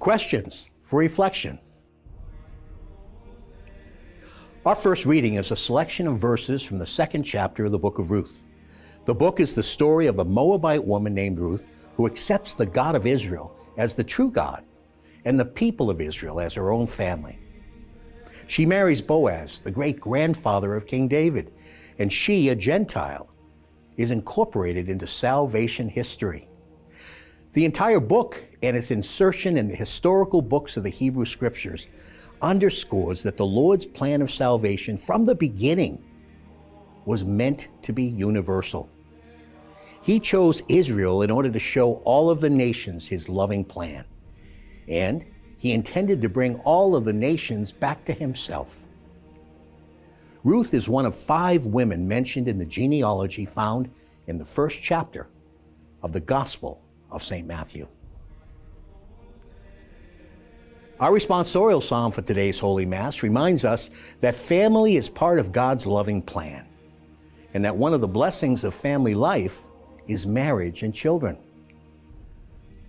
Questions for reflection. Our first reading is a selection of verses from the second chapter of the book of Ruth. The book is the story of a Moabite woman named Ruth who accepts the God of Israel as the true God and the people of Israel as her own family. She marries Boaz, the great-grandfather of King David, and she, a Gentile, is incorporated into salvation history. The entire book and its insertion in the historical books of the Hebrew Scriptures underscores that the Lord's plan of salvation from the beginning was meant to be universal. He chose Israel in order to show all of the nations His loving plan, and He intended to bring all of the nations back to Himself. Ruth is one of 5 women mentioned in the genealogy found in the first chapter of the Gospel of St. Matthew. Our responsorial psalm for today's Holy Mass reminds us that family is part of God's loving plan, and that one of the blessings of family life is marriage and children.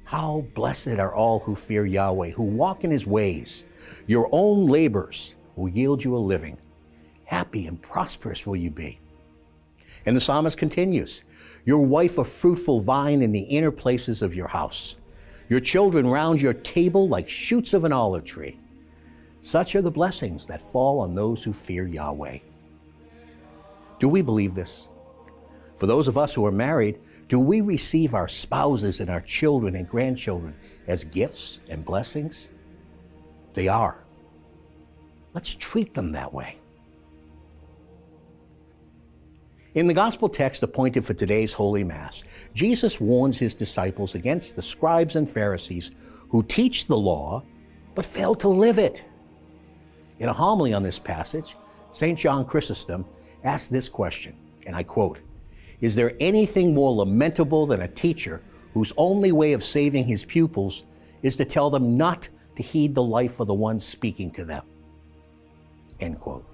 How blessed are all who fear Yahweh, who walk in His ways. Your own labors will yield you a living. Happy and prosperous will you be. And the psalmist continues, your wife a fruitful vine in the inner places of your house, your children round your table like shoots of an olive tree. Such are the blessings that fall on those who fear Yahweh. Do we believe this? For those of us who are married, do we receive our spouses and our children and grandchildren as gifts and blessings? They are. Let's treat them that way. In the gospel text appointed for today's Holy Mass, Jesus warns His disciples against the scribes and Pharisees who teach the law but fail to live it. In a homily on this passage, St. John Chrysostom asked this question, and I quote, "Is there anything more lamentable than a teacher whose only way of saving his pupils is to tell them not to heed the life of the one speaking to them?" End quote.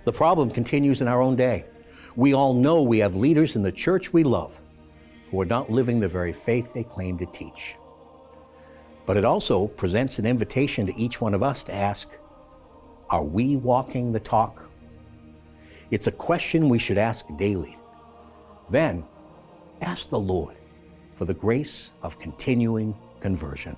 The problem continues in our own day. We all know we have leaders in the church we love who are not living the very faith they claim to teach. But it also presents an invitation to each one of us to ask, are we walking the talk? It's a question we should ask daily. Then, ask the Lord for the grace of continuing conversion.